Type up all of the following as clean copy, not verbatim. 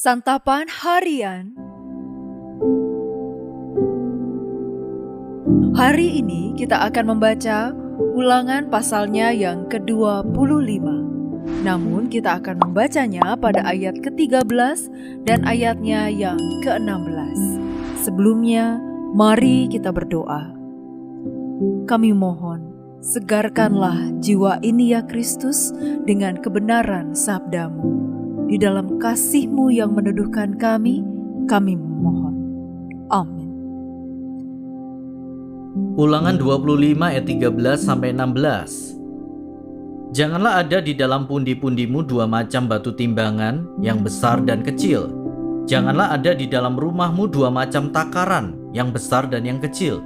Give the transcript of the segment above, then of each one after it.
Santapan Harian. Hari ini kita akan membaca Ulangan pasalnya yang ke-25. Namun kita akan membacanya pada ayat ke-13 dan ayatnya yang ke-16. Sebelumnya, mari kita berdoa. Kami mohon, segarkanlah jiwa ini ya Kristus dengan kebenaran sabda-Mu. Di dalam kasih-Mu yang meneduhkan kami memohon. Amin. Ulangan 25 ayat 13-16. Janganlah ada di dalam pundi-pundimu dua macam batu timbangan yang besar dan kecil. Janganlah ada di dalam rumahmu dua macam takaran yang besar dan yang kecil.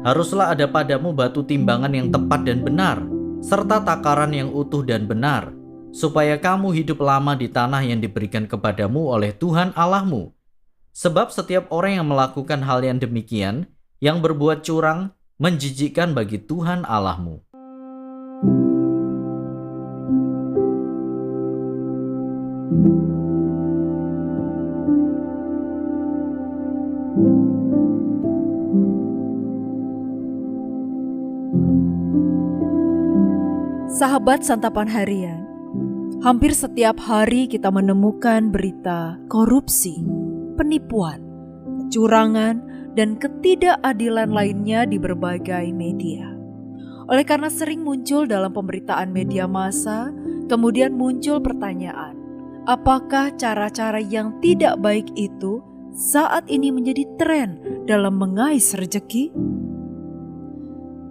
Haruslah ada padamu batu timbangan yang tepat dan benar, serta takaran yang utuh dan benar, supaya kamu hidup lama di tanah yang diberikan kepadamu oleh Tuhan Allahmu. Sebab setiap orang yang melakukan hal yang demikian, yang berbuat curang, menjijikkan bagi Tuhan Allahmu. Sahabat Santapan Harian, hampir setiap hari kita menemukan berita korupsi, penipuan, kecurangan, dan ketidakadilan lainnya di berbagai media. Oleh karena sering muncul dalam pemberitaan media massa, kemudian muncul pertanyaan, apakah cara-cara yang tidak baik itu saat ini menjadi tren dalam mengais rezeki?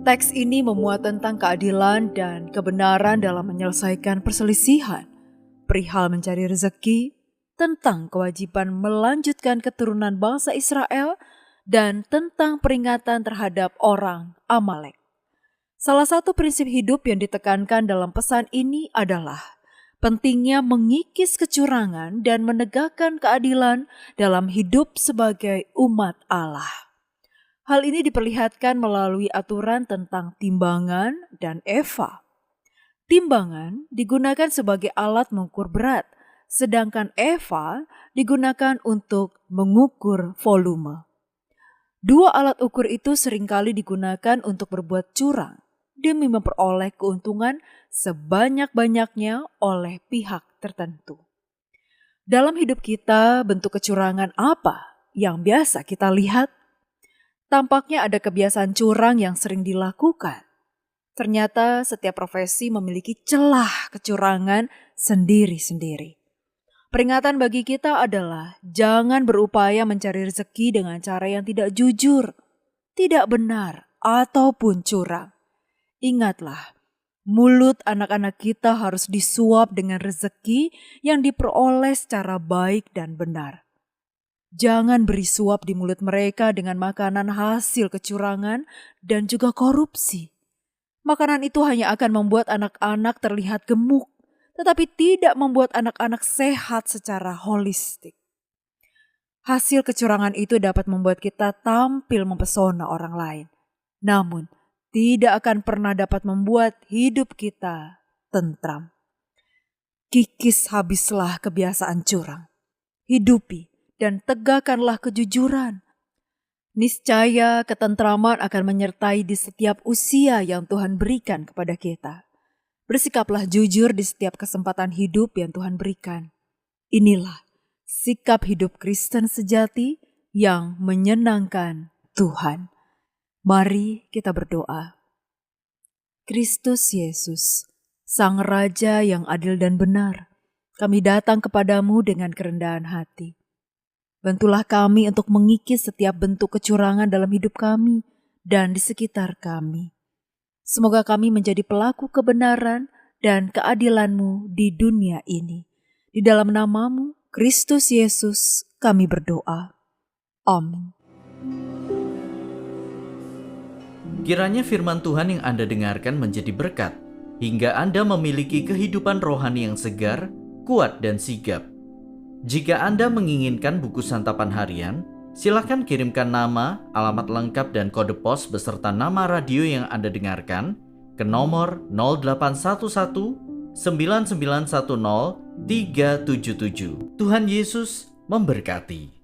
Teks ini memuat tentang keadilan dan kebenaran dalam menyelesaikan perselisihan, perihal mencari rezeki, tentang kewajiban melanjutkan keturunan bangsa Israel, dan tentang peringatan terhadap orang Amalek. Salah satu prinsip hidup yang ditekankan dalam pesan ini adalah pentingnya mengikis kecurangan dan menegakkan keadilan dalam hidup sebagai umat Allah. Hal ini diperlihatkan melalui aturan tentang timbangan dan eva. Timbangan digunakan sebagai alat mengukur berat, sedangkan eva digunakan untuk mengukur volume. Dua alat ukur itu seringkali digunakan untuk berbuat curang demi memperoleh keuntungan sebanyak-banyaknya oleh pihak tertentu. Dalam hidup kita, bentuk kecurangan apa yang biasa kita lihat? Tampaknya ada kebiasaan curang yang sering dilakukan. Ternyata setiap profesi memiliki celah kecurangan sendiri-sendiri. Peringatan bagi kita adalah jangan berupaya mencari rezeki dengan cara yang tidak jujur, tidak benar, ataupun curang. Ingatlah, mulut anak-anak kita harus disuap dengan rezeki yang diperoleh secara baik dan benar. Jangan beri suap di mulut mereka dengan makanan hasil kecurangan dan juga korupsi. Makanan itu hanya akan membuat anak-anak terlihat gemuk, tetapi tidak membuat anak-anak sehat secara holistik. Hasil kecurangan itu dapat membuat kita tampil mempesona orang lain, namun tidak akan pernah dapat membuat hidup kita tentram. Kikis habislah kebiasaan curang. Hidupi dan tegakkanlah kejujuran. Niscaya ketentraman akan menyertai di setiap usia yang Tuhan berikan kepada kita. Bersikaplah jujur di setiap kesempatan hidup yang Tuhan berikan. Inilah sikap hidup Kristen sejati yang menyenangkan Tuhan. Mari kita berdoa. Kristus Yesus, Sang Raja yang adil dan benar, kami datang kepadamu dengan kerendahan hati. Bantulah kami untuk mengikis setiap bentuk kecurangan dalam hidup kami dan di sekitar kami. Semoga kami menjadi pelaku kebenaran dan keadilan-Mu di dunia ini. Di dalam nama-Mu, Kristus Yesus, kami berdoa. Amin. Kiranya firman Tuhan yang Anda dengarkan menjadi berkat, hingga Anda memiliki kehidupan rohani yang segar, kuat, dan sigap. Jika Anda menginginkan buku santapan harian, silakan kirimkan nama, alamat lengkap, dan kode pos beserta nama radio yang Anda dengarkan ke nomor 0811 9910 377. Tuhan Yesus memberkati.